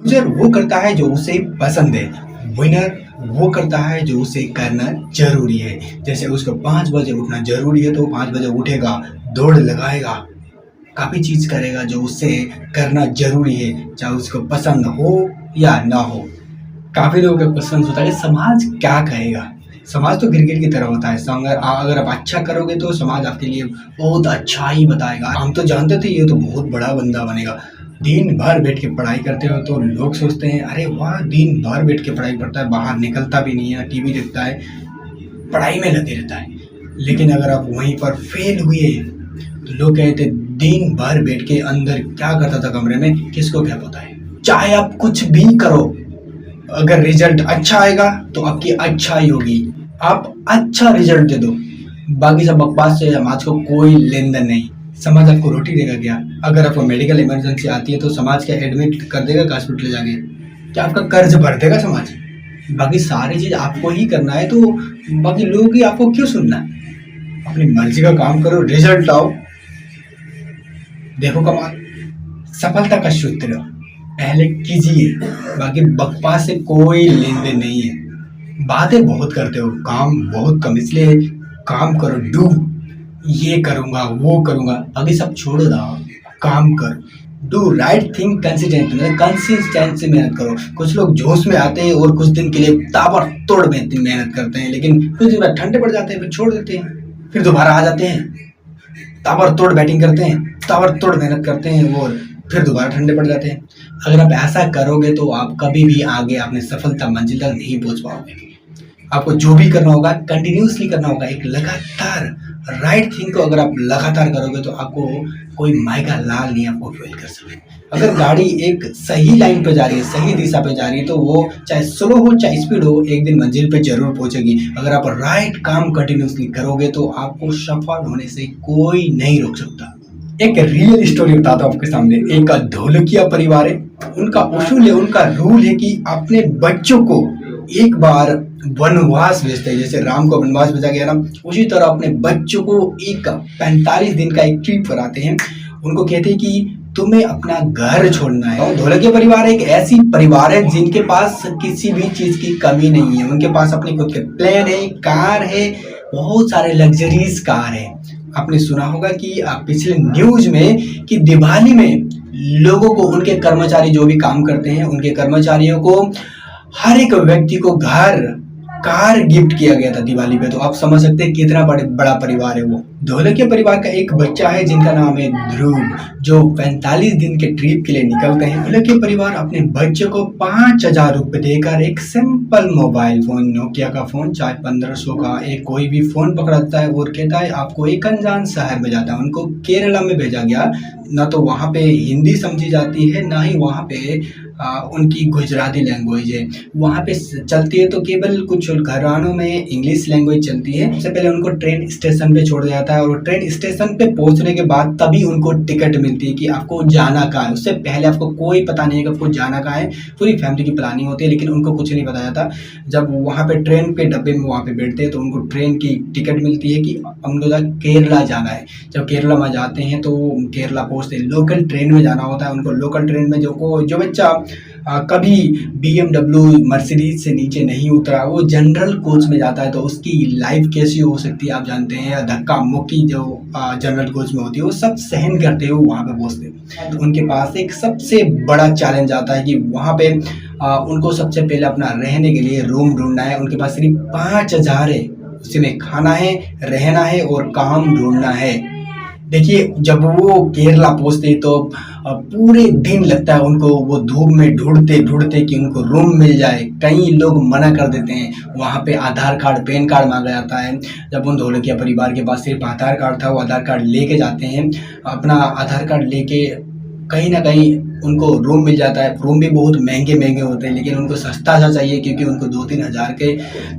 Loser वो करता है जो उसे पसंद है, विनर वो करता है जो उसे करना ज़रूरी है। जैसे उसको 5 बजे उठना ज़रूरी है तो 5 बजे उठेगा, दौड़ लगाएगा, काफ़ी चीज़ करेगा जो उसे करना ज़रूरी है, चाहे उसको पसंद हो या ना हो। काफ़ी लोगों का क्वेश्चन होता है कि समाज क्या कहेगा? समाज तो क्रिकेट की तरह होता है। अगर आप अच्छा करोगे तो समाज आपके लिए बहुत अच्छा ही बताएगा। हम तो जानते थे ये तो बहुत बड़ा बंदा बनेगा। दिन भर बैठ के पढ़ाई करते हो तो लोग सोचते हैं अरे वाह! दिन भर बैठ के पढ़ाई करता है, बाहर निकलता भी नहीं है, टीवी देखता है, पढ़ाई में लगे रहता है। लेकिन अगर आप वहीं पर फेल हुए तो लोग कहते दिन भर बैठ के अंदर क्या करता था कमरे में, किसको क्या पता है। चाहे आप कुछ भी करो, अगर रिजल्ट अच्छा आएगा तो आपकी अच्छाई होगी। आप अच्छा रिजल्ट दे दो, बाकी सब बकवास से समाज को कोई लेन देन नहीं। समाज आपको रोटी देगा क्या? अगर आपको मेडिकल इमरजेंसी आती है तो समाज क्या एडमिट कर देगा हॉस्पिटल जाके? क्या आपका कर्ज भर देगा समाज? बाकी सारी चीज आपको ही करना है तो बाकी लोगों की आपको क्यों सुनना? अपनी मर्जी का काम करो, रिजल्ट लाओ, देखो कमाल। सफलता का सूत्र पहले कीजिए, बाकी बकवास से कोई लेन देन नहीं है। बातें बहुत करते हो, काम बहुत कम, इसलिए काम करो, डू। ये करूंगा वो करूंगा, बाकी सब छोड़ो ना, काम करो। डू राइट थिंग कंसिस्टेंट, मतलब कंसिस्टेंट से मेहनत करो। कुछ लोग जोश में आते हैं और कुछ दिन के लिए ताबड़तोड़ मेहनत करते हैं, लेकिन कुछ दिन बाद ठंडे पड़ जाते हैं, फिर छोड़ देते हैं, फिर दोबारा आ जाते हैं, ताबड़तोड़ बैटिंग करते हैं, ताबड़तोड़ मेहनत करते हैं और फिर दोबारा ठंडे पड़ जाते हैं। अगर आप ऐसा करोगे तो आप कभी भी आगे अपने सफलता मंजिल तक नहीं पहुंच पाओगे। आपको जो भी करना होगा कंटिन्यूसली करना होगा, एक लगातार राइट थिंग को अगर आप लगातार करोगे तो आपको कोई मायका लाल नहीं आपको फेल कर सकते। अगर गाड़ी एक सही लाइन पे जा रही है, सही दिशा पे जा रही है तो वो चाहे स्लो हो चाहे स्पीड हो, एक दिन मंजिल पे जरूर पहुंचेगी। अगर आप राइट काम कंटिन्यूसली करोगे तो आपको सफल होने से कोई नहीं रोक सकता। एक रियल स्टोरी बताता हूँ आपके सामने। एक ढोलकिया परिवार है, उनका उसूल है, उनका रूल है कि अपने बच्चों को एक बार वनवास भेजते हैं। जैसे राम को वनवास भेजा गया ना, उसी तरह अपने बच्चों को एक 45 दिन का एक ट्रिप कराते हैं। उनको कहते हैं कि तुम्हें अपना घर छोड़ना है। और ढोलकिया परिवार एक ऐसी परिवार है जिनके पास किसी भी चीज की कमी नहीं है। उनके पास अपने खुद के प्लेन है, कार है, बहुत सारे लग्जरीज कार है। आपने सुना होगा कि पिछले न्यूज में कि दिवाली में लोगों को, उनके कर्मचारी जो भी काम करते हैं, उनके कर्मचारियों को हर एक व्यक्ति को घर, कार गिफ्ट किया गया था दिवाली पे। तो आप समझ सकते हैं कितना बड़ा परिवार है वो। ढोलकिया परिवार का एक बच्चा है जिनका नाम है ध्रुव, जो 45 दिन के ट्रिप के लिए निकलते हैं। ढोलकिया परिवार अपने बच्चे को 5,000 रुपए देकर एक सिंपल मोबाइल फोन, नोकिया का फोन, चाहे 1500 का, एक कोई भी फोन पकड़ाता है और कहता है आपको एक अनजान शहर में जाता है। उनको केरला में भेजा गया। ना तो वहाँ पे हिंदी समझी जाती है, ना ही वहाँ पे उनकी गुजराती लैंग्वेज है। वहाँ पे चलती है तो केवल कुछ घरानों में इंग्लिश लैंग्वेज चलती है। सबसे पहले उनको ट्रेन स्टेशन पे छोड़ दिया जाता है और ट्रेन स्टेशन पे पहुंचने के बाद तभी उनको टिकट मिलती है कि आपको जाना कहाँ है। उससे पहले आपको कोई पता नहीं है कि आपको जाना कहाँ है। पूरी फैमिली की प्लानिंग होती है लेकिन उनको कुछ नहीं बताया जाता। जब वहाँ पे ट्रेन पे डब्बे में वहाँ पे बैठते हैं तो उनको ट्रेन की टिकट मिलती है कि हमको केरला जाना है। जब केरला में जाते हैं तो केरला पहुँचते हैं, लोकल ट्रेन में जाना होता है उनको। लोकल ट्रेन में जो बच्चा कभी BMW मर्सिडीज से नीचे नहीं उतरा, वो जनरल कोच में जाता है तो उसकी लाइफ कैसी हो सकती है आप जानते हैं। धक्का मुक्की जो जनरल कोच में होती है वो सब सहन करते हुए वहाँ पे पहुँचते हैं। तो उनके पास एक सबसे बड़ा चैलेंज आता है कि वहाँ पे उनको सबसे पहले अपना रहने के लिए रूम ढूंढना है। उनके पास सिर्फ 5,000 है, उसी में खाना है, रहना है और काम ढूंढना है। देखिए जब वो केरला पहुंचते तो पूरे दिन लगता है उनको, वो धूप में ढूंढते ढूंढते कि उनको रूम मिल जाए। कई लोग मना कर देते हैं। वहाँ पे आधार कार्ड, पैन कार्ड मांगा जाता है। जब उन ढोलकिया परिवार के पास सिर्फ आधार कार्ड था, वो आधार कार्ड लेके जाते हैं। अपना आधार कार्ड लेके कहीं ना कहीं उनको रूम मिल जाता है। रूम भी बहुत महंगे महंगे होते हैं लेकिन उनको सस्ता सा चाहिए क्योंकि उनको 2-3 हज़ार के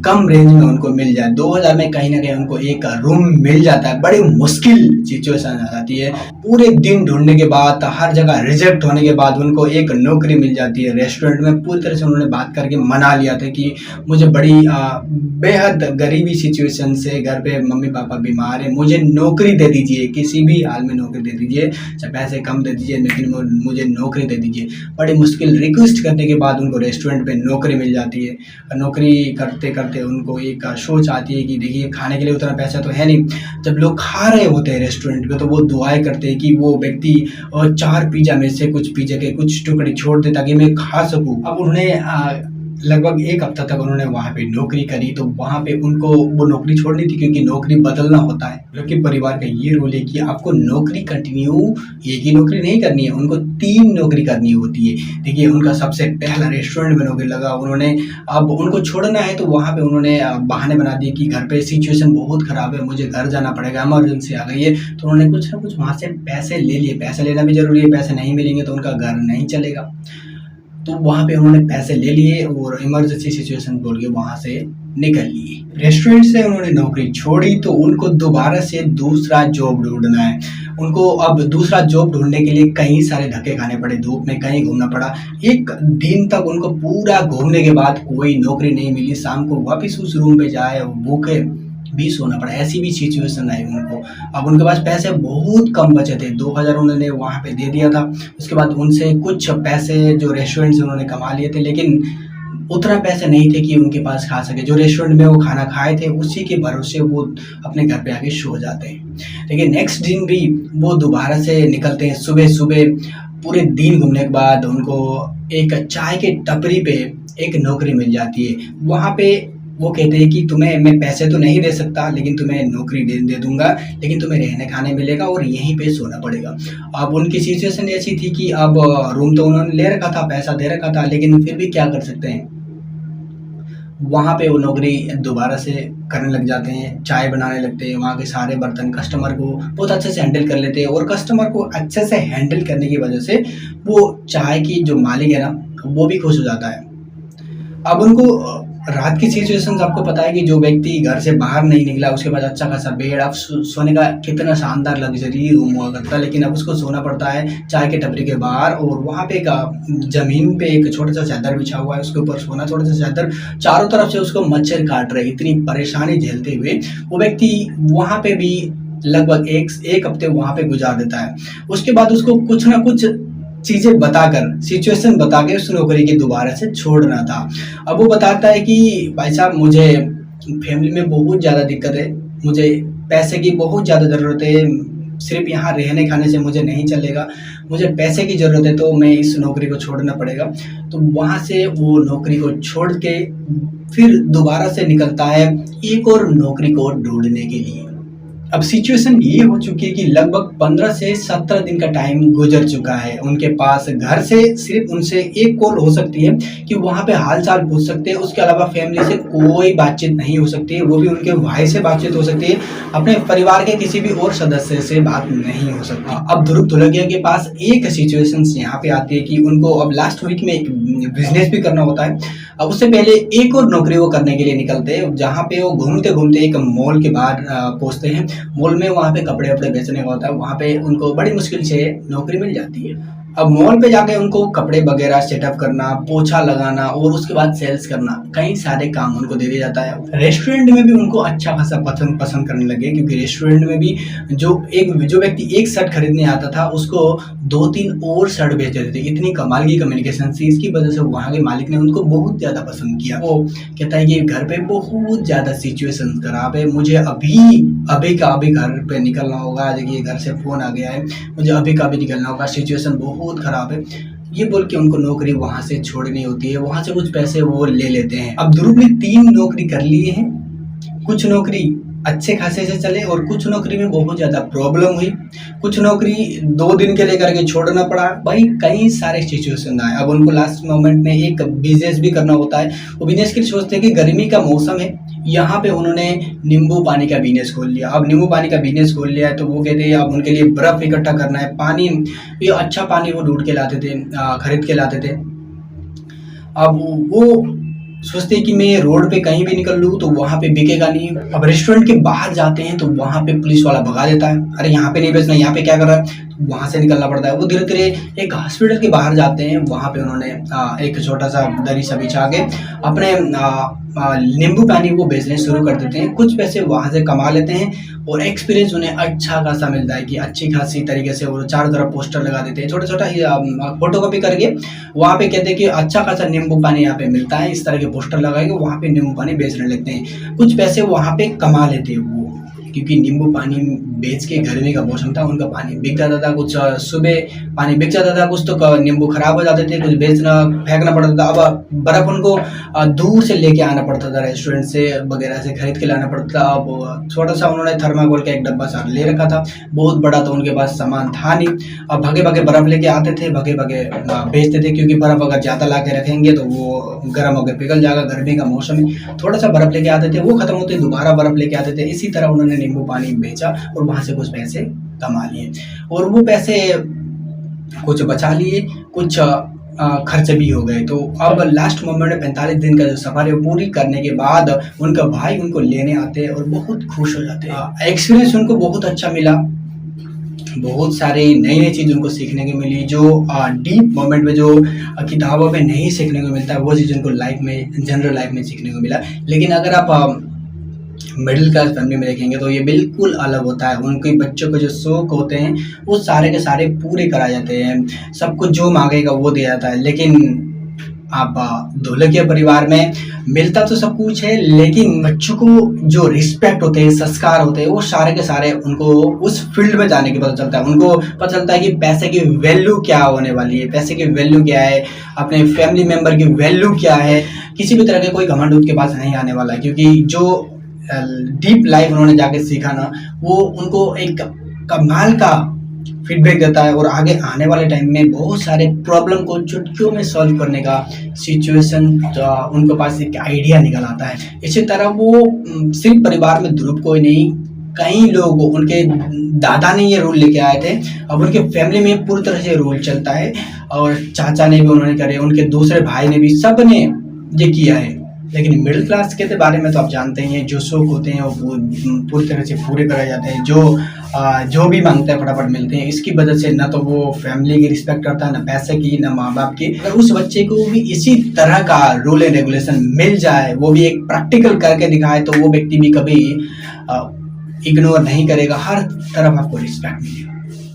कम रेंज में उनको मिल जाए। 2,000 में कहीं ना कहीं उनको एक रूम मिल जाता है। बड़ी मुश्किल सिचुएशन आ जाती है। पूरे दिन ढूंढने के बाद, हर जगह रिजेक्ट होने के बाद उनको एक नौकरी मिल जाती है रेस्टोरेंट में। पूरी तरह से उन्होंने बात करके मना लिया था कि मुझे बड़ी बेहद गरीबी सिचुएशन से, घर पे मम्मी पापा बीमार है, मुझे नौकरी दे दीजिए, किसी भी हाल में नौकरी दे दीजिए, चाहे पैसे कम दे दीजिए लेकिन मुझे नौकरी दे दीजिए। बड़ी मुश्किल रिक्वेस्ट करने के बाद उनको रेस्टोरेंट पे नौकरी मिल जाती है। नौकरी करते-करते उनको एक सोच आती है कि देखिए खाने के लिए उतना पैसा तो है नहीं। जब लोग खा रहे होते हैं रेस्टोरेंट पे तो वो दुआएँ करते हैं कि वो व्यक्ति 4 पिज़्ज़ा में से कुछ पिज़्ज़ा के कुछ टुकड़े छोड़ दे ताकि मैं खा सकूँ। अब उन्हें लगभग 1 हफ्ता तक उन्होंने वहाँ पे नौकरी करी, तो वहाँ पे उनको वो नौकरी छोड़नी थी क्योंकि नौकरी बदलना होता है। क्योंकि परिवार का ये रूल है कि आपको नौकरी कंटिन्यू एक ही नौकरी नहीं करनी है, उनको 3 नौकरी करनी होती है। देखिए उनका सबसे पहला रेस्टोरेंट में नौकरी लगा, उन्होंने अब उनको छोड़ना है तो वहाँ पे उन्होंने बहाने बना दिए कि घर पे सिचुएशन बहुत ख़राब है, मुझे घर जाना पड़ेगा, इमरजेंसी आ गई है। तो उन्होंने कुछ ना कुछ वहाँ से पैसे ले लिए, पैसे लेना भी ज़रूरी है, पैसे नहीं मिलेंगे तो उनका घर नहीं चलेगा। तो वहाँ पे उन्होंने पैसे ले लिए और इमरजेंसी सिचुएशन बोल के वहाँ से निकल लिए। रेस्टोरेंट से उन्होंने नौकरी छोड़ी तो उनको दोबारा से दूसरा जॉब ढूँढना है। उनको अब दूसरा जॉब ढूँढने के लिए कई सारे धक्के खाने पड़े, धूप में कहीं घूमना पड़ा। 1 दिन तक उनको पूरा घूमने के बाद कोई नौकरी नहीं मिली, शाम को वापस उस रूम पे जाए भूखे भी सोना पड़ा, ऐसी भी सिचुएशन आई उनको। अब उनके पास पैसे बहुत कम बचे थे, 2000 उन्होंने वहाँ पे दे दिया था। उसके बाद उनसे कुछ पैसे जो रेस्टोरेंट से उन्होंने कमा लिए थे, लेकिन उतना पैसे नहीं थे कि उनके पास खा सके। जो रेस्टोरेंट में वो खाना खाए थे उसी के भरोसे वो अपने घर पे आके सो जाते हैं। लेकिन नेक्स्ट दिन भी वो दोबारा से निकलते हैं। सुबह-सुबह पूरे दिन घूमने के बाद उनको एक चाय की टपरी पे एक नौकरी मिल जाती है। वहाँ पे वो कहते हैं कि तुम्हें मैं पैसे तो नहीं दे सकता, लेकिन तुम्हें नौकरी दे दूँगा, लेकिन तुम्हें रहने-खाने मिलेगा और यहीं पे सोना पड़ेगा। अब उनकी सिचुएशन ऐसी थी कि अब रूम तो उन्होंने ले रखा था, पैसा दे रखा था, लेकिन फिर भी क्या कर सकते हैं। वहाँ पे वो नौकरी दोबारा से करने लग जाते हैं, चाय बनाने लगते हैं, वहाँ के सारे बर्तन कस्टमर को बहुत अच्छे से हैंडल कर लेते हैं और कस्टमर को अच्छे से हैंडल करने की वजह से वो चाय की जो मालिक है ना, वो भी खुश हो जाता है। अब उनको रात की सिचुएशंस आपको पता है कि जो व्यक्ति घर से बाहर नहीं निकला उसके पास अच्छा खासा बेड, अब सोने का कितना शानदार लग्जरी रूम हुआ करता है, लेकिन अब उसको सोना पड़ता है चाय के टपरी के बाहर। और वहाँ पे एक ज़मीन पे एक छोटा सा चादर बिछा हुआ है, उसके ऊपर सोना, छोटा सा चादर, चारों तरफ से उसको मच्छर काट रहे। इतनी परेशानी झेलते हुए वो व्यक्ति वहाँ पे भी लगभग एक हफ्ते वहाँ पे गुजार देता है। उसके बाद उसको कुछ ना कुछ चीज़ें बताकर, सिचुएशन बता के उस नौकरी के दोबारा से छोड़ना था। अब वो बताता है कि भाई साहब मुझे फैमिली में बहुत ज़्यादा दिक्कत है, मुझे पैसे की बहुत ज़्यादा ज़रूरत है, सिर्फ़ यहाँ रहने-खाने से मुझे नहीं चलेगा, मुझे पैसे की ज़रूरत है तो मैं इस नौकरी को छोड़ना पड़ेगा। तो वहाँ से वो नौकरी को छोड़ के फिर दोबारा से निकलता है एक और नौकरी को ढूँढने के लिए। अब सिचुएशन ये हो चुकी है कि लगभग 15 से 17 दिन का टाइम गुजर चुका है। उनके पास घर से सिर्फ उनसे एक कॉल हो सकती है कि वहाँ पे हाल-चाल पूछ सकते हैं, उसके अलावा फैमिली से कोई बातचीत नहीं हो सकती है, वो भी उनके भाई से बातचीत हो सकती है, अपने परिवार के किसी भी और सदस्य से बात नहीं हो सकती। अब ध्रुव धुलकिया के पास एक सिचुएशंस यहाँ पे आती है कि उनको अब लास्ट वीक में एक बिज़नेस भी करना होता है। अब उससे पहले एक और नौकरी वो करने के लिए निकलते हैं, जहाँ पे वो घूमते-घूमते एक मॉल के बाहर पहुँचते हैं। मॉल में वहाँ पे कपड़े-वपड़े बेचने का होता है, वहाँ पे उनको बड़ी मुश्किल से नौकरी मिल जाती है। अब मॉल पे जाके उनको कपड़े वगैरह सेटअप करना, पोछा लगाना और उसके बाद सेल्स करना, कई सारे काम उनको दे दिया जाता है। रेस्टोरेंट में भी उनको अच्छा खासा पसंद करने लगे, क्योंकि रेस्टोरेंट में भी जो व्यक्ति एक शर्ट खरीदने आता था उसको 2-3 और शर्ट बेच देते थे। इतनी कमाल की कम्युनिकेशन थी, इसकी वजह से वहाँ के मालिक ने उनको बहुत ज़्यादा पसंद किया। वो कहता है कि घर पे बहुत ज़्यादा सिचुएशन खराब है, मुझे अभी का अभी घर पे निकलना होगा, देखिए घर से फ़ोन आ गया है, मुझे अभी का अभी निकलना होगा, सिचुएशन बहुत ख़राब है। ये बोल के उनको नौकरी वहाँ से छोड़नी होती है, वहाँ से कुछ पैसे वो ले लेते हैं। अब ध्रुव ने 3 नौकरी कर लिए हैं, कुछ नौकरी अच्छे खासे से चले और कुछ नौकरी में बहुत ज़्यादा प्रॉब्लम हुई, कुछ नौकरी 2 दिन के लिए करके छोड़ना पड़ा। भाई कई सारे सिचुएशन आए। अब उनको लास्ट मोमेंट में एक बिजनेस भी करना होता है। वो बिजनेस के लिए सोचते हैं कि गर्मी का मौसम है, यहाँ पे उन्होंने नींबू पानी का बिजनेस खोल लिया। अब नींबू पानी का बिजनेस खोल लिया है तो वो कहते हैं अब उनके लिए बर्फ़ इकट्ठा करना है, पानी, ये अच्छा पानी वो ढूंढ के लाते थे, खरीद के लाते थे। अब वो सोचते हैं कि मैं रोड पे कहीं भी निकल लूँ तो वहाँ पे बिकेगा नहीं। अब रेस्टोरेंट के बाहर जाते हैं तो वहाँ पे पुलिस वाला भगा देता है, अरे यहाँ पे नहीं बेचना, यहाँ पे क्या कर रहा है। वहाँ से निकलना पड़ता है। वो धीरे-धीरे एक हॉस्पिटल के बाहर जाते हैं, वहाँ पे उन्होंने एक छोटा-सा दरी सा बिछा के अपने नींबू पानी वो बेचने शुरू कर देते हैं। कुछ पैसे वहाँ से कमा लेते हैं और एक्सपीरियंस उन्हें अच्छा खासा मिलता है कि अच्छी खासी तरीके से वो चारों तरफ पोस्टर लगा देते हैं, छोटा-छोटा ही फ़ोटोकॉपी करके वहाँ पे कहते हैं कि अच्छा खासा नींबू पानी यहाँ पे मिलता है। इस तरह के पोस्टर लगा के वहाँ पे नींबू पानी बेचने लगते हैं। कुछ पैसे वहाँ पे कमा लेते हैं वो, क्योंकि नींबू पानी बेच के गर्मी का मौसम था, उनका पानी बिक जाता था। कुछ सुबह पानी बिक जाता था, कुछ तो नींबू खराब हो जाते थे, कुछ बेचना फेंकना पड़ता था। अब बर्फ़ उनको दूर से लेके आना पड़ता था, रेस्टोरेंट से वगैरह से खरीद के लाना पड़ता था। अब छोटा-सा उन्होंने थर्माकोल का एक डब्बा सा ले रखा था, बहुत बड़ा तो उनके पास सामान था नहीं। अब भागे-भागे बर्फ़ लेके आते थे, भागे-भागे बेचते थे, क्योंकि बर्फ़ अगर ज़्यादा ला के रखेंगे तो वो गर्म होके पिघल जाएगा, गर्मी का मौसम है। थोड़ा-सा बर्फ़ लेके आते थे, वो खत्म होते दोबारा बर्फ़ लेके आते थे। इसी तरह उन्होंने नींबू पानी बेचा और वहाँ से कुछ पैसे कमा लिए और वो पैसे कुछ बचा लिए, कुछ खर्च भी हो गए। तो अब लास्ट मोमेंट में 45 दिन का जो सफ़र है वो पूरी करने के बाद उनका भाई उनको लेने आते हैं और बहुत खुश हो जाते हैं। एक्सपीरियंस उनको बहुत अच्छा मिला, बहुत सारे नई-नई चीज़ उनको सीखने को मिली, जो डीप मोमेंट में जो किताबों में नहीं सीखने को मिलता है, वो चीज़ उनको लाइफ़ में, जनरल लाइफ़ में सीखने को मिला। लेकिन अगर आप मिडिल क्लास फैमिली में देखेंगे तो ये बिल्कुल अलग होता है। उनके बच्चों के जो शौक होते हैं वो सारे के सारे पूरे कराए जाते हैं, सबको जो मांगेगा वो दिया जाता है। लेकिन आप ढोलकिया परिवार में मिलता तो सब कुछ है, लेकिन बच्चों को जो रिस्पेक्ट होते हैं, संस्कार होते हैं, वो सारे के सारे उनको उस फील्ड में जाने के पता चलता है। उनको पता चलता है कि पैसे की वैल्यू क्या होने वाली है, पैसे की वैल्यू क्या है, अपने फैमिली मेंबर की वैल्यू क्या है। किसी भी तरह के कोई घमंड उनके पास नहीं आने वाला है, क्योंकि जो डीप लाइफ उन्होंने जाके सीखा ना, वो उनको एक कमाल का फीडबैक देता है और आगे आने वाले टाइम में बहुत सारे प्रॉब्लम को चुटकियों में सॉल्व करने का सिचुएशन उनके पास एक आइडिया निकल आता है। इसी तरह वो सिर्फ परिवार में ध्रुव कोई नहीं, कई लोग उनके दादा ने ये रूल लेके आए थे, अब उनके फैमिली में पूरी तरह से रूल चलता है और चाचा ने भी उन्होंने करे, उनके दूसरे भाई ने भी, सब ने ये किया है। लेकिन मिडिल क्लास के बारे में तो आप जानते ही हैं, जो शौक होते हैं वो पूरी तरह से पूरे कराए जाते हैं, जो भी मांगते हैं फटाफट मिलते हैं। इसकी वजह से ना तो वो फैमिली की रिस्पेक्ट करता है, ना पैसे की, ना माँ बाप की। अगर उस बच्चे को भी इसी तरह का रूल एंड रेगुलेशन मिल जाए, वो भी एक प्रैक्टिकल करके दिखाए, तो वो व्यक्ति भी कभी इग्नोर नहीं करेगा, हर तरफ आपको रिस्पेक्ट मिलेगा।